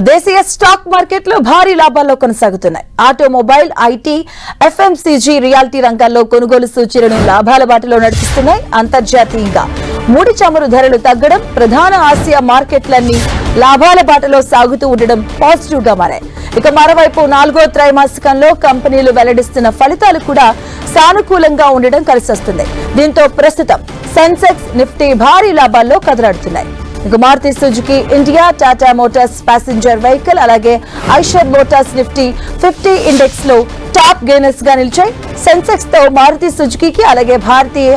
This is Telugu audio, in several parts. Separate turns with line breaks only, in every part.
దేశీయ స్టాక్ మార్కెట్లో భారీ లాభాల్లో కొనసాగుతున్నాయి. ఆటోమొబైల్, ఐటీ, ఎఫ్ఎంసీజీ, రియాలిటీ రంగాల్లో కొనుగోలు సూచీలను లాభాల బాటలో నడిపిస్తున్నాయి. అంతర్జాతీయంగా ముడి చమురు ధరలు తగ్గడం, ప్రధాన ఆసియా మార్కెట్లన్నీ లాభాల బాటలో సాగుతూ ఉండడం పాజిటివ్ గా మారాయి. ఇక మరోవైపు 4వ త్రైమాసికంలో కంపెనీలు వెల్లడిస్తున్న ఫలితాలు కూడా సానుకూలంగా ఉండడం కలిసొస్తుంది. దీంతో ప్రస్తుతం సెన్సెక్స్, నిఫ్టీ భారీ లాభాల్లో కదలాడుతున్నాయి. ఇక Maruti Suzuki India, Tata Motors passenger vehicle, అలాగే ఐషర్ మోటార్స్ నిఫ్టీ 50 ఇండెక్స్ లో టాప్ గెయినర్స్ గా నిలిచాయి. సెన్సెక్స్ తో మారుతి సుజుకి, అలాగే Bharti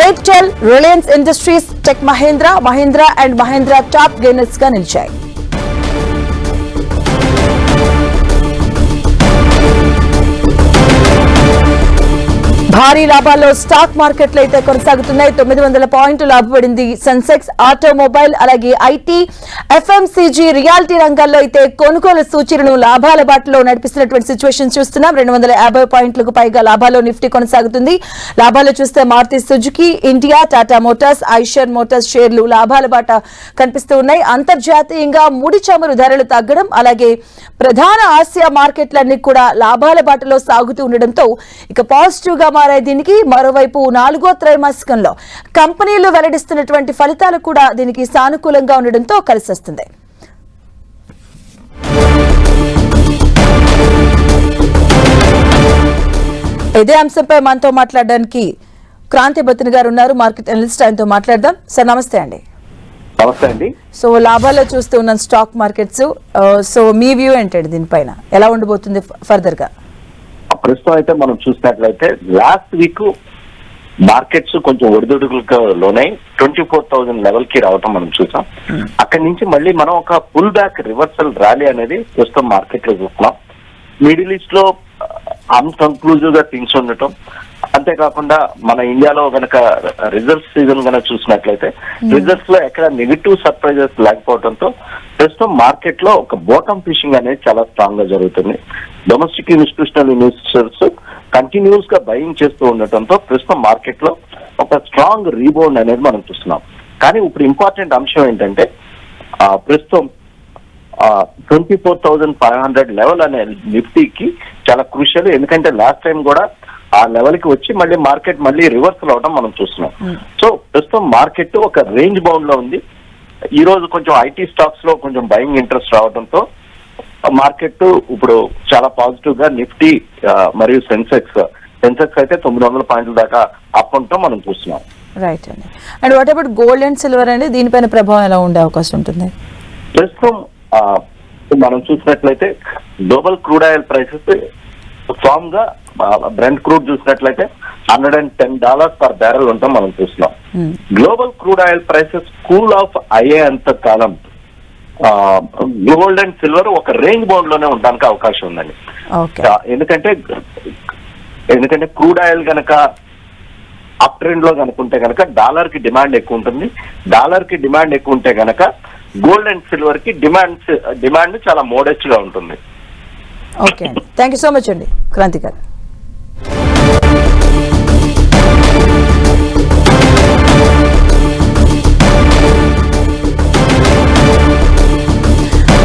Airtel, Reliance Industries, Tech Mahindra and Mahindra top gainers గా నిలిచాయి. భారీ లాభాల్లో స్టాక్ మార్కెట్లు అయితే కొనసాగుతున్నాయి. 900 పాయింట్లు లాభపడింది సెన్సెక్స్. ఆటోమొబైల్, అలాగే ఐటీ, ఎఫ్ఎంసీజీ, రియాలిటీ రంగాల్లో అయితే కొనుగోలు సూచీలను లాభాల బాటలో నడిపిస్తున్నటువంటి సిచ్యువేషన్ చూస్తున్నాం. 250 పాయింట్లకు పైగా లాభాల్లో నిఫ్టీ కొనసాగుతుంది. లాభాలు చూస్తే Maruti Suzuki India, Tata Motors, Eicher Motors షేర్లు లాభాల బాట కనిపిస్తూ ఉన్నాయి. అంతర్జాతీయంగా ముడి చమురు ధరలు తగ్గడం, అలాగే ప్రధాన ఆసియా మార్కెట్లన్నీ కూడా లాభాల బాటలో సాగుతూ ఉండడంతో ఇక పాజిటివ్ గా మారాయి. దీనికి మరోవైపు 4వ త్రైమాసికంలో కంపెనీలు వెల్లడిస్తున్నటువంటి ఫలితాలు కూడా దీనికి సానుకూలంగా ఉండడంతో కలిసొస్తుంది. ఇదే అంశంపై మనతో మాట్లాడడానికి క్రాంతి బతిని గారు ఉన్నారు, మార్కెట్ అనలిస్ట్. ఆయనతో మాట్లాడదాం. సార్ నమస్తే అండి.
నమస్తే అండి.
సో లాభాల్లో చూస్తూ ఉన్న స్టాక్ మార్కెట్స్, సో మీ వ్యూ ఏంటండి, దీనిపైన ఎలా ఉండబోతుంది ఫర్దర్ గా?
ప్రస్తుతం అయితే మనం చూసినట్లయితే లాస్ట్ వీక్ మార్కెట్స్ కొంచెం ఒడిదుడుకులకు లోనై 24,000 లెవెల్ కి రావటం మనం చూసాం. అక్కడి నుంచి మళ్ళీ మనం ఒక పుల్ బ్యాక్ రివర్సల్ ర్యాలీ అనేది ప్రస్తుతం మార్కెట్ లో చూస్తున్నాం. మిడిల్ ఈస్ట్ లో అన్కన్క్లూజివ్ గా థింగ్స్ ఉండటం, అంతేకాకుండా మన ఇండియాలో గనక రిజల్ట్స్ సీజన్ కనుక చూసినట్లయితే రిజల్ట్స్ లో ఎక్కడ నెగిటివ్ సర్ప్రైజెస్ లేకపోవడంతో ప్రస్తుతం మార్కెట్ లో ఒక బాటమ్ ఫిషింగ్ అనేది చాలా స్ట్రాంగ్ గా జరుగుతుంది. డొమెస్టిక్ ఇన్స్టిట్యూషనల్ ఇన్వెస్టర్స్ కంటిన్యూస్ గా బయింగ్ చేస్తూ ఉండటంతో ప్రస్తుతం మార్కెట్ లో ఒక స్ట్రాంగ్ రీబౌండ్ అనేది మనం చూస్తున్నాం. కానీ ఇప్పుడు ఇంపార్టెంట్ అంశం ఏంటంటే ప్రస్తుతం 24,500 లెవెల్ అనే నిఫ్టీకి చాలా క్రూషియల్. ఎందుకంటే లాస్ట్ టైం కూడా ఆ లెవెల్ కి వచ్చి మళ్ళీ మార్కెట్ మళ్ళీ రివర్సల్ అవడం మనం చూస్తున్నాం. సో ప్రస్తుతం మార్కెట్ ఒక రేంజ్ బౌండ్ లో ఉంది. ఈ రోజు కొంచెం ఐటీ స్టాక్స్ లో కొంచెం బయింగ్ ఇంట్రెస్ట్ రావడంతో మార్కెట్ ఇప్పుడు చాలా పాజిటివ్ గా నిఫ్టీ మరియు సెన్సెక్స్ అయితే 900 పాయింట్ల దాకా అప్ ఉండటం మనం చూస్తున్నాం.
రైట్ అండి. And what about gold and silver అండి, దీనిపైన ప్రభావం ఎలా ఉండే అవకాశం ఉంటుంది?
ప్రస్తుతం మనం చూసినట్లయితే global crude oil prices strong గా బ్రెంట్ క్రూడ్ చూసినట్లయితే $110 పర్ బ్యారెల్ ఉంటాం మనం చూస్తున్నాం. Global crude oil prices cool of అయ్యే అంత కాలం గోల్డ్ అండ్ సిల్వర్ ఒక రేంజ్ బౌండ్ లోనే ఉండడానికి అవకాశం ఉందండి. ఎందుకంటే క్రూడ్ ఆయిల్ కనుక అప్ ట్రెండ్ లో కనుకుంటే కనుక డాలర్ కి డిమాండ్ ఎక్కువ ఉంటుంది. డాలర్ కి డిమాండ్ ఎక్కువ ఉంటే కనుక గోల్డ్ అండ్ సిల్వర్ కి డిమాండ్ చాలా మోడెస్ట్ గా ఉంటుంది.
ఓకే అండి, థ్యాంక్ యూ సో మచ్ అండి క్రాంతి గారు.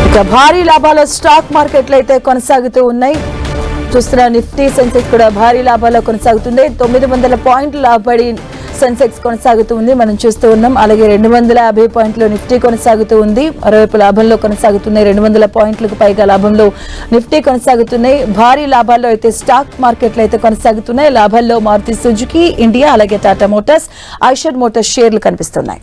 ఇక భారీ లాభాల స్టాక్ మార్కెట్లు అయితే కొనసాగుతూ ఉన్నాయి. చూస్తున్న నిఫ్టీ, సెన్సెక్స్ కూడా భారీ లాభాల్లో కొనసాగుతుంది. 900 పాయింట్లు లాభపడి సెన్సెక్స్ కొనసాగుతూ ఉంది, మనం చూస్తూ ఉన్నాం. అలాగే 250 పాయింట్లు నిఫ్టీ కొనసాగుతూ ఉంది. మరోవైపు లాభంలో కొనసాగుతున్నాయి. 200 పాయింట్లకు పైగా లాభంలో నిఫ్టీ కొనసాగుతున్నాయి. భారీ లాభాల్లో అయితే స్టాక్ మార్కెట్లు అయితే కొనసాగుతున్నాయి. లాభాల్లో మారుతి సుజుకి ఇండియా, అలాగే టాటా మోటార్స్, ఐషర్ మోటార్స్ షేర్లు కనిపిస్తున్నాయి.